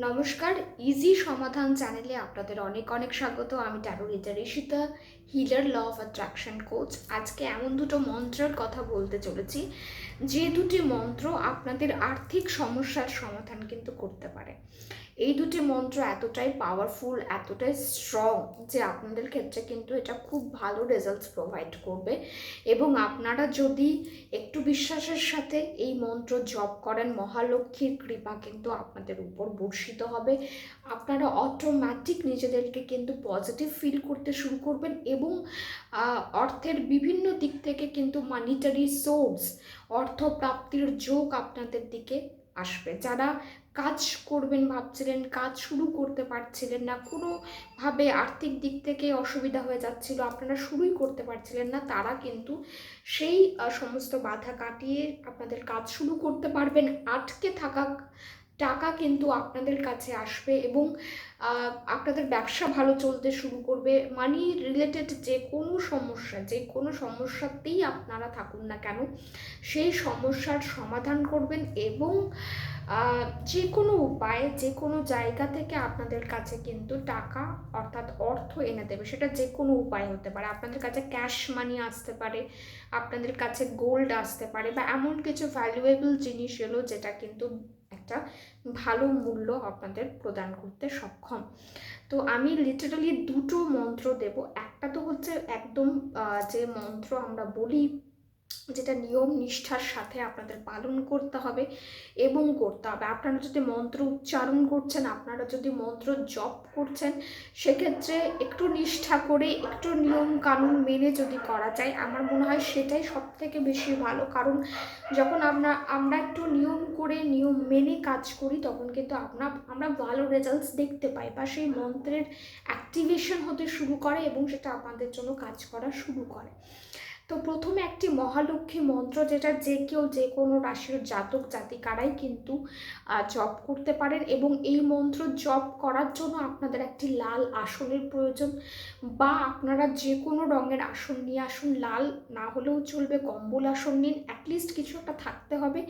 নমস্কার, ইজি সমাধান চ্যানেলে আপনাদের অনেক অনেক স্বাগত। আমি tarot reader Ishita, healer, law of attraction coach. আজকে এমন দুটো মন্ত্রের কথা বলতে চলেছি যে দুটি মন্ত্র আপনাদের আর্থিক সমস্যার সমাধান কিন্তু করতে পারে। এই দুটি মন্ত্র এতটাই পাওয়ারফুল, এতটাই স্ট্রং যে আপনাদের ক্ষেত্রে কিন্তু এটা খুব ভালো রেজাল্টস প্রোভাইড করবে। এবং আপনারা যদি একটু বিশ্বাসের সাথে এই মন্ত্র জপ করেন, মহালক্ষ্মীর কৃপা কিন্তু আপনাদের উপর বর্ষিত হবে। আপনারা অটোমেটিক নিজেদেরকে কিন্তু পজিটিভ ফিল করতে শুরু করবেন এবং অর্থের বিভিন্ন দিক থেকে কিন্তু মানিটারি সোর্স, অর্থ প্রাপ্তির যোগ আপনাদের দিকে আসবে। যারা কাজ করবেন ভাবছিলেন, কাজ শুরু করতে পারছিলেন না, কোনোভাবে আর্থিক দিক থেকে অসুবিধা হয়ে যাচ্ছিল, আপনারা শুরুই করতে পারছিলেন না, তারা কিন্তু সেই সমস্ত বাধা কাটিয়ে আপনাদের কাজ শুরু করতে পারবেন। আটকে থাকা টাকা কিন্তু আপনাদের কাছে আসবে এবং আপনাদের ব্যবসা ভালো চলতে শুরু করবে। মানি রিলেটেড যে কোনো সমস্যাতেই আপনারা থাকুন না কেন, সেই সমস্যার সমাধান করবেন এবং যে কোনো উপায়ে, যে কোনো জায়গা থেকে আপনাদের কাছে কিন্তু টাকা অর্থাৎ অর্থ এনে দেবে। সেটা যে কোনো উপায় হতে পারে, আপনাদের কাছে ক্যাশ মানি আসতে পারে, আপনাদের কাছে গোল্ড আসতে পারে, বা এমন কিছু ভ্যালুয়েবল জিনিস এলো যেটা কিন্তু একটা ভালো মূল্য আপনাদের প্রদান করতে সক্ষম। তো আমি লিটারালি দুটো মন্ত্র দেব। একটা তো হচ্ছে একদম যে মন্ত্র আমরা বলি, যেটা নিয়ম নিষ্ঠার সাথে আপনাদের পালন করতে হবে এবং করতে হবে। আপনারা যদি মন্ত্র উচ্চারণ করছেন, আপনারা যদি মন্ত্র জপ করছেন, সেক্ষেত্রে একটু নিষ্ঠা করে, একটু নিয়ম কানুন মেনে যদি করা যায়, আমার মনে হয় সেটাই সব থেকে বেশি ভালো। কারণ যখন আমরা একটু নিয়ম করে, নিয়ম মেনে কাজ করি, তখন কিন্তু আমরা ভালো রেজাল্টস দেখতে পাই, বা সেই মন্ত্রের অ্যাক্টিভেশন হতে শুরু করে এবং সেটা আমাদের জন্য কাজ করা শুরু করে। তো প্রথমে একটি মহালক্ষ্মী মন্ত্র, যেটা যে কেউ, যে কোনো রাশির জাতক জাতিকারাই কিন্তু জপ করতে পারেন। এবং এই মন্ত্র জপ করার জন্য আপনাদের একটি লাল আসনের প্রয়োজন, বা আপনারা যে কোনো রঙের আসন নিয়ে আসুন। লাল না হলেও চলবে, কম্বল আসন নিন, অ্যাটলিস্ট কিছু একটা থাকতে হবে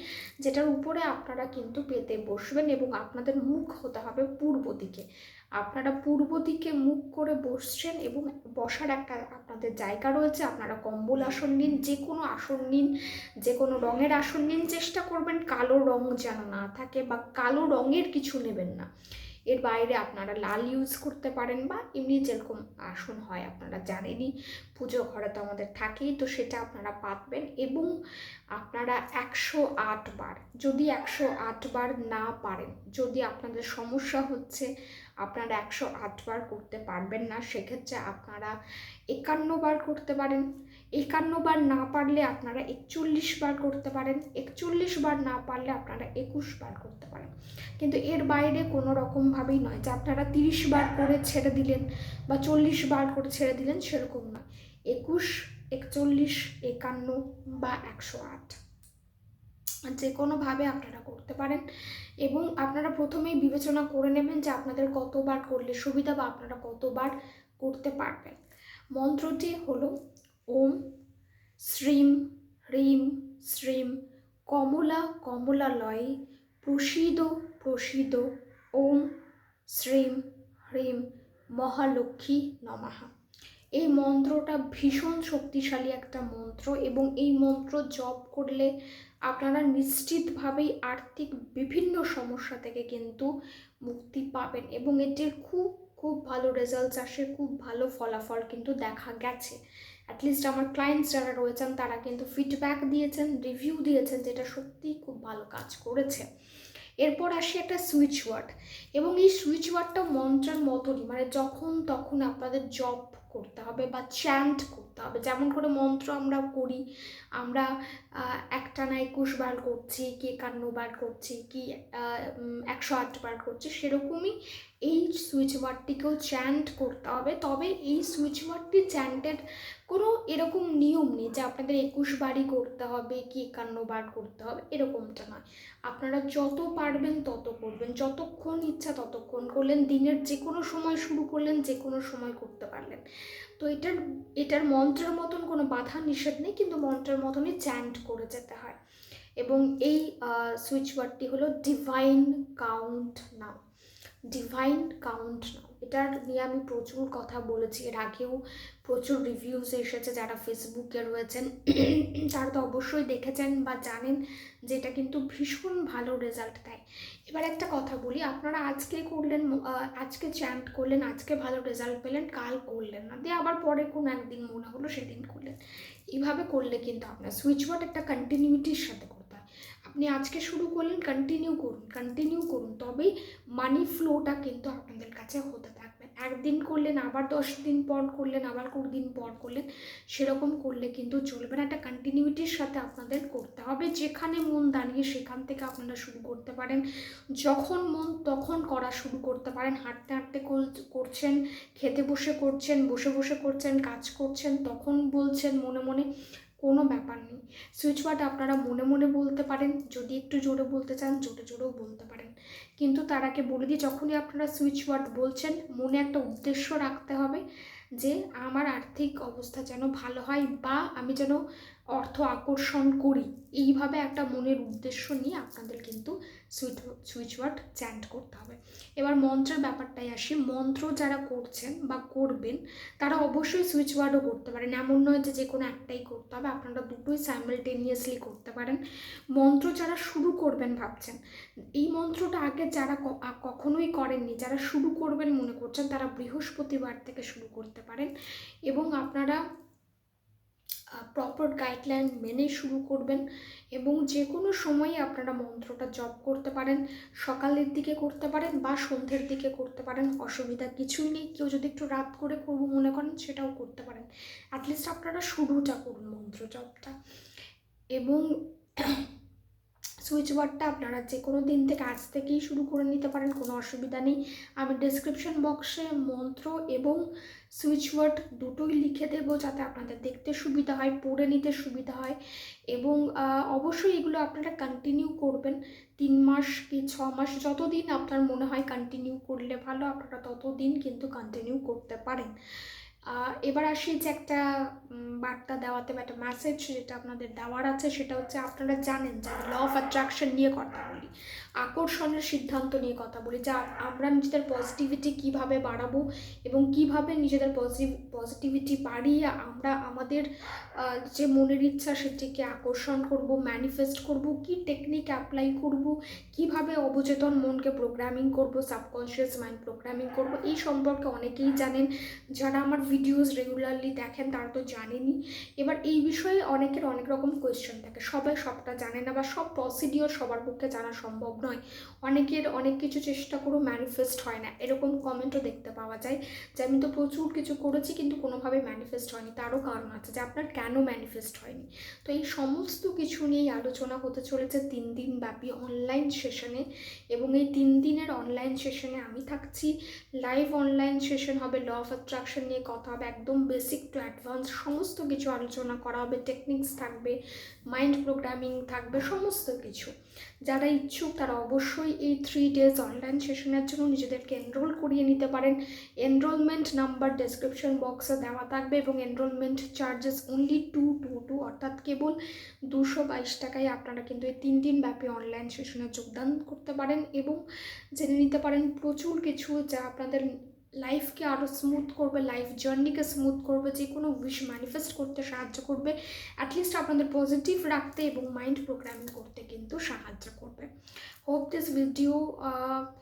যেটার উপরে আপনারা কিন্তু পেতে বসবেন। এবং আপনাদের মুখ হতে হবে পূর্ব দিকে। আপনারা পূর্ব দিকে মুখ করে বসছেন এবং বসার একটা আপনাদের জায়গা রয়েছে। আপনারা কম্বল আসন নিন, যে কোনো আসন নিন, যে কোনো রঙের আসন নিন। চেষ্টা করবেন কালো রং যেন না থাকে, বা কালো রঙের কিছু নেবেন না। এর বাইরে আপনারা লাল ইউজ করতে পারেন, বা এমনি যেরকম আসন হয় আপনারা জানেনই, পুজো ঘরে তো আমাদের থাকেই, তো সেটা আপনারা পাতবেন। এবং আপনারা 108 বার, যদি 108 বার না পারেন, যদি আপনাদের সমস্যা হচ্ছে আপনারা 108 বার করতে পারবেন না, সেক্ষেত্রে আপনারা 51 বার করতে পারেন। 51 বার না পারলে আপনারা 41 বার করতে পারেন। 41 বার না পারলে আপনারা 21 বার করতে পারেন। কিন্তু এর বাইরে কোনো রকমভাবেই নয় যে আপনারা 30 বার করে ছেড়ে দিলেন বা 40 বার করে ছেড়ে দিলেন, সেরকম নয়। 21, 41, 51 বা 108, যে কোনোভাবে আপনারা করতে পারেন। এবং আপনারা প্রথমেই বিবেচনা করে নেবেন যে আপনাদের কতবার করলে সুবিধা, বা আপনারা কতবার করতে পারবেন। মন্ত্রটি হলো ওম শ্রীম হ্রিম শ্রীম কমলা কমলালয়ে প্রসীদ প্রসীদ ওম শ্রীম হ্রিম মহালক্ষ্মী নমঃ। এই মন্ত্রটা ভীষণ শক্তিশালী একটা মন্ত্র, এবং এই মন্ত্র জপ করলে আপনারা নিশ্চিতভাবেই আর্থিক বিভিন্ন সমস্যা থেকে কিন্তু মুক্তি পাবেন। এবং এটির খুব খুব ভালো রেজাল্টস আসে, খুব ভালো ফলাফল কিন্তু দেখা গেছে। অ্যাটলিস্ট আমার ক্লায়েন্টস যারা রয়েছেন তারা কিন্তু ফিডব্যাক দিয়েছেন, রিভিউ দিয়েছেন, যেটা সত্যিই খুব ভালো কাজ করেছে। এরপর আসে একটা সুইচ ওয়ার্ড, এবং এই সুইচ ওয়ার্ডটা মন্ত্রের মতনই, মানে যখন তখন আপনাদের জপ করতে হবে বা চ্যান্ট করতে হবে। যেমন করে মন্ত্র আমরা করি, আমরা একটানা 21 বার করছি, কি 51 বার করছি, কি 108 বার করছি, সেরকমই এই সুইচ ওয়ার্ডটিকেও চ্যান্ট করতে হবে। তবে এই সুইচ ওয়ার্ডটি চ্যান্টের কোনো এরকম নিয়ম নেই যে আপনাদের 21 বারই করতে হবে কি 51 বার করতে হবে, এরকমটা নয়। আপনারা যত পারবেন তত করবেন, যতক্ষণ ইচ্ছা ততক্ষণ করলেন, দিনের যে কোনো সময় শুরু করলেন, যে কোনো সময় করতে পারলেন। তো এটার মন্ত্রের মতন কোনো বাধা নিষেধ নেই, কিন্তু মন্ত্রের মতনই চ্যান্ট করে যেতে হয়। এবং এই সুইচ ওয়ার্ডটি হলো ডিভাইন কাউন্ট নাও। ডিভাইন কাউন্ট নাও। এটার নিয়ে আমি প্রচুর কথা বলেছি, এর আগেও প্রচুর রিভিউস এসেছে। যারা ফেসবুকে রয়েছেন তারা তো অবশ্যই দেখেছেন বা জানেন যে এটা কিন্তু ভীষণ ভালো রেজাল্ট দেয়। এবার একটা কথা বলি, আপনারা আজকে করলেন, আজকে চ্যান্ট করলেন, আজকে ভালো রেজাল্ট পেলেন, কাল করলেন না, দিয়ে আবার পরে কোনো একদিন মনে হলো সেদিন করলেন। এইভাবে করলে কিন্তু আপনার সুইচ ওয়ার্ড একটা কন্টিনিউটির সাথে করতে হয়। আপনি আজকে শুরু করলেন, কন্টিনিউ করুন, তবেই মানি ফ্লোটা কিন্তু আপনাদের কাছে হতে থাকবে। একদিন করলেন, আবার 10 দিন পর করলেন, আবার 20 দিন পর করলেন, সেরকম করলে কিন্তু চলবে না। একটা কন্টিনিউটির সাথে আপনাদের করতে হবে। যেখানে মন দাঁড়িয়ে সেখান থেকে আপনারা শুরু করতে পারেন, যখন মন তখন করা শুরু করতে পারেন। হাঁটতে হাঁটতে করছেন, খেতে বসে করছেন, বসে বসে করছেন, কাজ করছেন, তখন বলছেন মনে মনে, কোনো ব্যাপার নেই। সুইচ ওয়ার্ড আপনারা মনে মনে বলতে পারেন, যদি একটু জোরে বলতে চান জোরে জোরেও বলতে পারেন। কিন্তু তার আগে বলে দিই, যখনই আপনারা সুইচ ওয়ার্ড বলছেন মনে একটা উদ্দেশ্য রাখতে হবে যে আমার আর্থিক অবস্থা যেন ভালো হয় বা আমি যেন অর্থ আকর্ষণ করি। এইভাবে একটা মনের উদ্দেশ্য নিয়ে আপনাদের কিন্তু সুইচ ওয়ার্ড চ্যান্ট করতে হবে। এবার মন্ত্রের ব্যাপারটাই আসি। মন্ত্র যারা করছেন বা করবেন তারা অবশ্যই সুইচ ওয়ার্ডও করতে পারেন, এমন নয় যে যে কোনো একটাই করতে হবে, আপনারা দুটোই সাইমালটেনিয়াসলি করতে পারেন। মন্ত্র যারা শুরু করবেন ভাবছেন, এই মন্ত্রটা আগে যারা কখনোই করেননি, যারা শুরু করবেন মনে করছেন, তারা বৃহস্পতিবার থেকে শুরু করতে পারেন এবং আপনারা প্রপার গাইডলাইন মেনে শুরু করবেন এবং যে কোনো সময়ে আপনারা মন্ত্রটা জপ করতে পারেন। সকালের দিকে করতে পারেন বা সন্ধ্যের দিকে করতে পারেন, অসুবিধা কিছুই নেই। কেউ যদি একটু রাত করে করবো মনে করেন সেটাও করতে পারেন। অ্যাটলিস্ট আপনারা শুরুটা করুন মন্ত্র জপটা। এবং সুইচ ওয়ার্ডটা আপনারা যে কোনো দিন থেকে আজ থেকেই শুরু করে নিতে পারেন, কোনো অসুবিধা নেই। আমি ডেসক্রিপশন বক্সে মন্ত্র এবং সুইচ ওয়ার্ড দুটোই লিখে দেবো, যাতে আপনাদের দেখতে সুবিধা হয়, পড়ে নিতে সুবিধা হয়। এবং অবশ্যই এগুলো আপনারা কন্টিনিউ করবেন 3 মাস কি 6 মাস, যতদিন আপনার মনে হয় কন্টিনিউ করলে ভালো, আপনারা ততদিন কিন্তু কন্টিনিউ করতে পারেন। এবার আসি যে একটা বার্তা দেওয়াতে বা একটা মেসেজ যেটা আপনাদের দেওয়ার আছে, সেটা হচ্ছে আপনারা জানেন যে ল অফ অ্যাট্রাকশন নিয়ে কথা বলি, আকর্ষণের সিদ্ধান্ত নিয়ে কথা বলি, যে আমরা নিজেদের পজিটিভিটি কিভাবে বাড়াবো এবং কিভাবে নিজেদের পজিটিভিটি বাড়িয়ে আমরা আমাদের যে মনের ইচ্ছা সেটিকে আকর্ষণ করব, ম্যানিফেস্ট করব, কি টেকনিক অ্যাপ্লাই করব, কিভাবে অবচেতন মনকে প্রোগ্রামিং করব, সাবকনশিয়াস মাইন্ড প্রোগ্রামিং করব, এই সম্পর্কে অনেকেই জানেন। যারা আমার ভিডিওস রেগুলারলি দেখেন তারা তো জানেনই। এবার এই বিষয়ে অনেকের অনেক রকম কোয়েশ্চেন থাকে, সবাই সবটা জানে না বা সব প্রসিডিওর সবার পক্ষে জানা সম্ভব নয়। অনেকের অনেক কিছু চেষ্টা করেও ম্যানিফেস্ট হয় না, এরকম কমেন্টও দেখতে পাওয়া যায় যে আমি তো প্রচুর কিছু করেছি কিন্তু কোনোভাবে ম্যানিফেস্ট হয়নি। তারও কারণ আছে যে আপনার কেন ম্যানিফেস্ট হয়নি। তো এই সমস্ত কিছু নিয়েই আলোচনা হতে চলেছে 3 দিন ব্যাপী অনলাইন সেশনে। এবং এই 3 দিনের অনলাইন সেশনে আমি থাকছি, লাইভ অনলাইন সেশন হবে, ল অফ অ্যাট্রাকশন নিয়ে কথা হবে, একদম বেসিক টু অ্যাডভান্স সমস্ত কিছু আলোচনা করা হবে, টেকনিক্স থাকবে, মাইন্ড প্রোগ্রামিং থাকবে, সমস্ত কিছু। যারা ইচ্ছুক তারা অবশ্যই এই 3 ডেজ অনলাইন সেশনের জন্য নিজেদেরকে এনরোল করিয়ে নিতে পারেন। এনরোলমেন্ট নাম্বার ডেসক্রিপশন বক্সে দেওয়া থাকবে এবং এনরোলমেন্ট চার্জেস অনলি 222, অর্থাৎ কেবল 222 টাকায় আপনারা কিন্তু এই 3 দিন ব্যাপী অনলাইন সেশনে যোগদান করতে পারেন এবং জেনে নিতে পারেন প্রচুর কিছু, যা আপনাদের লাইফকে আরও স্মুথ করবে, লাইফ জার্নিকে স্মুথ করবে, যে কোনো উইশ ম্যানিফেস্ট করতে সাহায্য করবে, অ্যাটলিস্ট আপনাদের পজিটিভ রাখতে এবং মাইন্ড প্রোগ্রামিং করতে কিন্তু সাহায্য করবে। Hope this video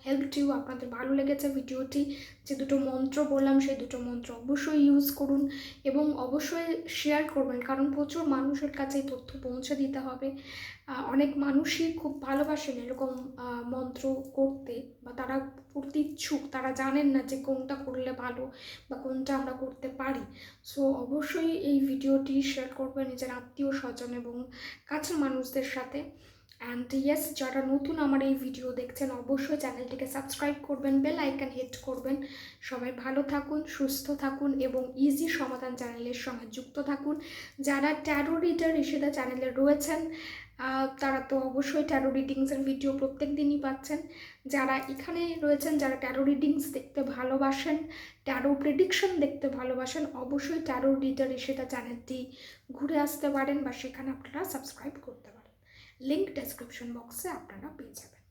helped you. আপনাদের ভালো লেগেছে ভিডিওটি। যে দুটো মন্ত্র বললাম সেই দুটো মন্ত্র অবশ্যই ইউজ করুন এবং অবশ্যই শেয়ার করবেন, কারণ প্রচুর মানুষের কাছে এই তথ্য পৌঁছে দিতে হবে। অনেক মানুষই খুব ভালোবাসেন এরকম মন্ত্র করতে, বা তারা করতে ইচ্ছুক, তারা জানেন না যে কোনটা করলে ভালো বা কোনটা আমরা করতে পারি। সো অবশ্যই এই ভিডিওটি শেয়ার করবেন নিজের আত্মীয় স্বজন এবং কাছের মানুষদের সাথে। অ্যান্ড ইয়েস, যারা নতুন আমার এই ভিডিও দেখছেন অবশ্যই চ্যানেলটিকে সাবস্ক্রাইব করবেন, বেল আইকন হিট করবেন। সবাই ভালো থাকুন, সুস্থ থাকুন এবং ইজি সমাধান চ্যানেলের সঙ্গে যুক্ত থাকুন। যারা ট্যারো রিডার ইশিতা চ্যানেলে রয়েছেন তারা তো অবশ্যই ট্যারো রিডিংসের ভিডিও প্রত্যেক দিনই পাচ্ছেন। যারা এখানে রয়েছেন, যারা ট্যারো রিডিংস দেখতে ভালোবাসেন, ট্যারো প্রেডিকশন দেখতে ভালোবাসেন, অবশ্যই ট্যারো রিডার ইশিতা চ্যানেলটি ঘুরে আসতে পারেন বা সেখানে আপনারা সাবস্ক্রাইব করতে পারেন। লিঙ্ক ডেসক্রিপশন বক্সে আপনারা পেয়ে যাবেন।